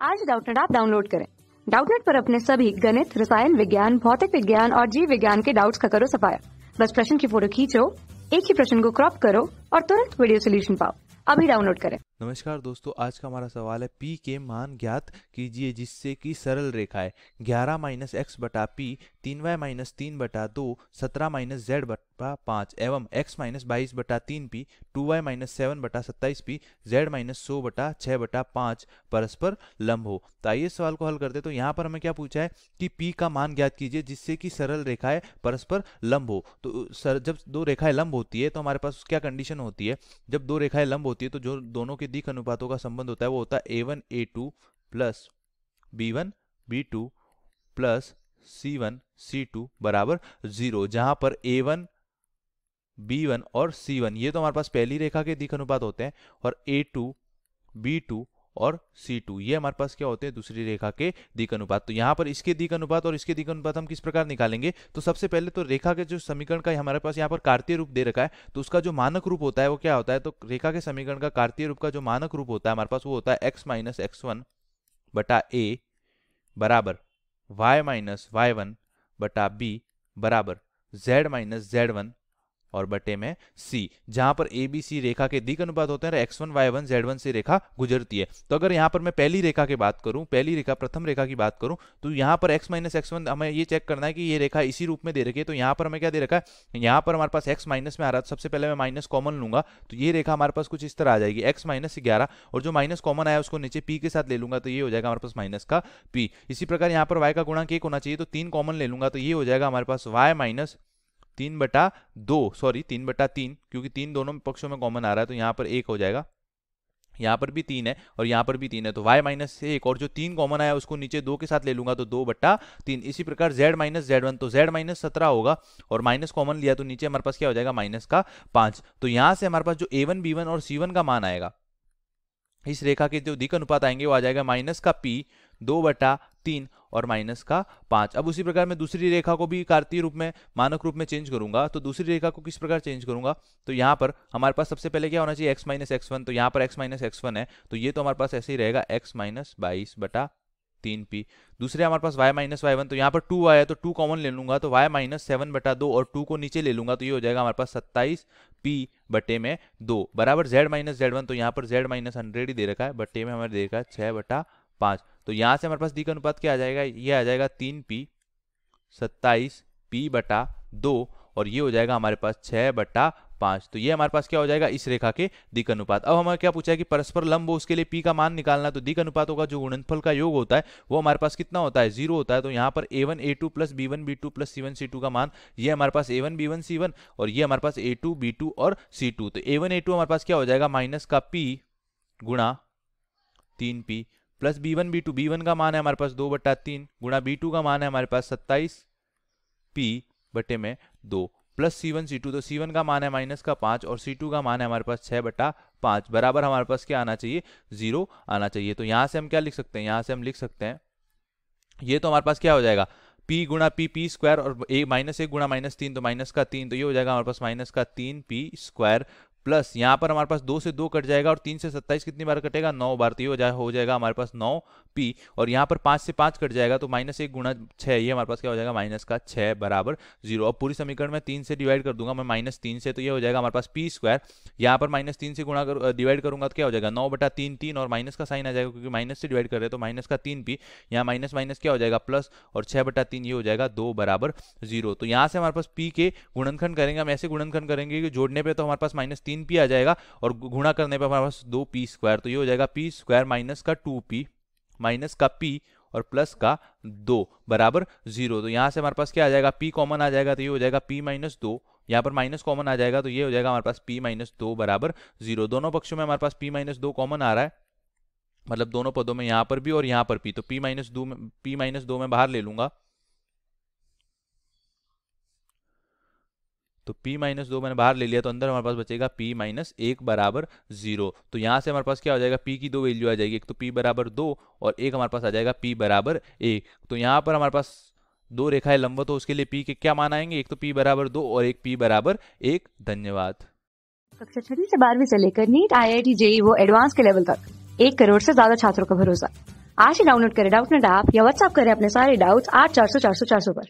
आज Doubtnut app download करें। Doubtnut पर अपने सभी गणित, रसायन विज्ञान, भौतिक विज्ञान और जीव विज्ञान के डाउट्स का करो सफाया। बस प्रश्न की फोटो खींचो, एक ही प्रश्न को क्रॉप करो और तुरंत वीडियो सोल्यूशन पाओ। अभी डाउनलोड करें। नमस्कार दोस्तों, आज का हमारा सवाल है पी के मान ज्ञात कीजिए जिससे कि सरल रेखा है 11 माइनस एक्स बटा पी, 3y माइनस 3 बटा 2, 17 माइनस जेड बटा 5 एवं x माइनस 22 बटा 3 पी, 2y माइनस 7 बटा 27 पी, z माइनस 100 बटा 6 बटा 5 परस्पर लंब हो। तो आइए इस सवाल को हल करते। तो यहाँ पर हमें क्या पूछा है कि p का मान ज्ञात कीजिए जिससे कि सरल रेखाएं परस्पर लंब हो। तो जब दो रेखाएं लंब होती है तो हमारे पास क्या कंडीशन होती है, जब दो रेखाएं लंब होती है तो जो दोनों के दिक् अनुपातों का संबंध होता है वो होता है a1 a2 plus b1 b2 plus c1 c2 बराबर 0, जहां पर a1 b1 और c1 ये तो हमारे पास पहली रेखा के दिक् अनुपात होते हैं और a2 b2 और c2 ये हमारे पास क्या होते हैं, दूसरी रेखा के दिक् अनुपात। तो यहाँ पर इसके दिक् अनुपात और इसके दिक् अनुपात हम किस प्रकार निकालेंगे। तो सबसे पहले तो रेखा के जो समीकरण का हमारे पास यहाँ पर कार्तीय रूप दे रखा है, तो उसका जो मानक रूप होता है वो क्या होता है। तो रेखा के समीकरण का कार्तीय रूप का जो मानक रूप होता है हमारे पास वो होता है x माइनस x1 बटा a बराबर y माइनस y1 बटा b बराबर z माइनस z1 और बटे में c, जहां पर ए बी सी रेखा के दिक् अनुपात होते हैं और x1 y1 z1 से रेखा गुजरती है। तो अगर यहां पर मैं पहली रेखा की बात करूं, पहली रेखा प्रथम रेखा की बात करूं, तो यहां पर x माइनस x1 हमें ये चेक करना है कि ये रेखा इसी रूप में दे रखी है। तो यहां पर हमें क्या दे रखा है, यहां पर हमारे पास x माइनस में आ रहा है। सबसे पहले मैं माइनस कॉमन लूंगा तो ये रेखा हमारे पास कुछ इस तरह आ जाएगी x माइनस 11, और जो माइनस कॉमन आया उसको नीचे p के साथ ले लूंगा तो ये हो जाएगा हमारे पास माइनस का p। इसी प्रकार यहाँ पर y का गुणांक 1 होना चाहिए तो 3 कॉमन ले लूंगा तो ये हो जाएगा हमारे पास y माइनस 3 बटा 2, सॉरी 3 बटा 3, क्योंकि 3 दोनों पक्षों में कॉमन आ रहा है तो यहाँ पर 1 हो जाएगा। यहाँ पर भी 3 है और यहाँ पर भी 3 है तो y माइनस 1, और जो 3 कॉमन आया उसको नीचे 2 के साथ ले लूंगा तो 2 बटा 3। इसी प्रकार z माइनस z1 तो z माइनस 17 होगा और माइनस कॉमन लिया तो नीचे हमारे पास क्या हो जाएगा माइनस का 5। तो यहाँ से हमारे पास जो a1 b1 और c1 का मान आएगा, इस रेखा के जो दिक् अनुपात आएंगे वो आ जाएगा माइनस का p 2 बटा 3 और माइनस का 5। अब उसी प्रकार मैं दूसरी रेखा को भी कार्तीय रूप में मानक रूप में चेंज करूंगा। तो दूसरी रेखा को किस प्रकार चेंज करूंगा, तो यहाँ पर हमारे पास सबसे पहले क्या होना चाहिए x माइनस x1, तो यहाँ पर x माइनस x1 है तो ये तो हमारे पास ऐसे ही रहेगा x माइनस 22 बटा 3p। दूसरे हमारे पास y माइनस y1, तो यहाँ पर 2 आया तो 2 कॉमन ले लूंगा तो y माइनस 7 बटा 2 और 2 को नीचे ले लूंगा तो ये हो जाएगा हमारे पास 27p बटे में 2 बराबर z माइनस z1, तो यहाँ पर z माइनस 100 ही दे रखा है, बटे में हमारे दे रखा है 6 बटा 5। तो यहाँ से हमारे पास दिक् अनुपात क्या आ जाएगा, ये आ जाएगा 3p 27p बटा 2 और ये हो जाएगा हमारे पास 6 बटा 5। तो ये हमारे पास क्या हो जाएगा इस रेखा के दिक् अनुपात। अब हमें क्या पूछा है कि परस्पर लंब हो, उसके लिए p का मान निकालना। तो दिक् अनुपातों का जो गुणनफल का योग होता है वो हमारे पास कितना होता है, 0 होता है। तो यहाँ पर a1 a2 plus b1 b2 plus c1 c2 का मान, ये हमारे पास a1 b1 c1 और ये हमारे पास a2 b2 और c2। तो a1 a2 हमारे पास क्या हो जाएगा माइनस का p गुणा 3p plus b1 b2, b1 का मान है हमारे पास 2 बटा 3 गुणा b2 का मान है हमारे पास 27p बटे में 2 प्लस c1 c2, तो c1 का मान है माइनस का 5 और c2 का मान है हमारे पास 6 बटा 5 बराबर हमारे पास क्या आना चाहिए, 0 आना चाहिए। तो यहाँ से हम क्या लिख सकते हैं, यहाँ से हम लिख सकते हैं ये तो हमारे पास क्या हो जाएगा p गुणा p स्क्वायर और माइनस 1 गुणा माइनस 3 तो माइनस का 3, तो ये हो जाएगा हमारे पास माइनस का 3p स्क्वायर प्लस यहाँ पर हमारे पास 2 से 2 कट जाएगा और 3 से 27 कितनी बार कटेगा, 9 बार, तो ये हो जाएगा हमारे पास 9p और यहाँ पर 5 से 5 कट जाएगा तो माइनस 1 गुणा 6, ये हमारे पास क्या हो जाएगा माइनस का 6 बराबर 0। अब पूरी समीकरण में 3 से डिवाइड कर दूंगा मैं माइनस 3 से, तो ये हो जाएगा हमारे पास p स्क्वायर, यहाँ पर माइनस 3 से गुणा डिवाइड करूंगा तो क्या हो जाएगा 9 बटा 3 3 और माइनस का साइन आ जाएगा क्योंकि माइनस से डिवाइड कर रहे हैं तो माइनस का 3p, यहाँ माइनस माइनस क्या हो जाएगा प्लस और 6 बटा 3 ये हो जाएगा 2 बराबर 0। तो यहाँ से हमारे पास p के गुणनखंड करेंगे, हम ऐसे गुणनखंड करेंगे कि जोड़ने पे तो हमारे पास माइनस 3p आ जाएगा और गुणा करने पे हमारे पास 2p स्क्वायर, तो ये हो जाएगा p स्क्वायर माइनस का 2p माइनस का p और प्लस का 2 बराबर 0। तो यहाँ से हमारे पास क्या आ जाएगा p कॉमन आ जाएगा तो ये हो जाएगा p माइनस 2, यहाँ पर माइनस कॉमन आ जाएगा तो ये हो जाएगा हमारे पास p माइनस 2 बराबर 0। दोनों पक्षों में हमारे पास p माइनस 2 कॉमन आ रहा है, मतलब दोनों पदों में यहाँ पर भी और यहाँ पर भी, तो p माइनस 2 में बाहर ले लूंगा तो p माइनस 2 मैंने बाहर ले लिया तो अंदर हमारे पास बचेगा p माइनस 1 बराबर 0। तो यहाँ से हमारे पास क्या हो जाएगा p की 2 वैल्यू आ जाएगी, एक तो p बराबर 2 और एक हमारे पास आ जाएगा p बराबर 1। तो यहाँ पर हमारे पास दो रेखाएं लंबवत हो उसके लिए p के क्या मान आएंगे, एक तो p बराबर 2 और एक p बराबर 1। धन्यवाद। कक्षा 6 से 12वीं से लेकर नीट, IIT, JEE वो एडवांस के लेवल तक 1 करोड़ से ज्यादा छात्रों का भरोसा। आज ही डाउनलोड करें डाउटनेट ऐप या व्हाट्सएप करें अपने सारे डाउट्स 8400 400 400 पर।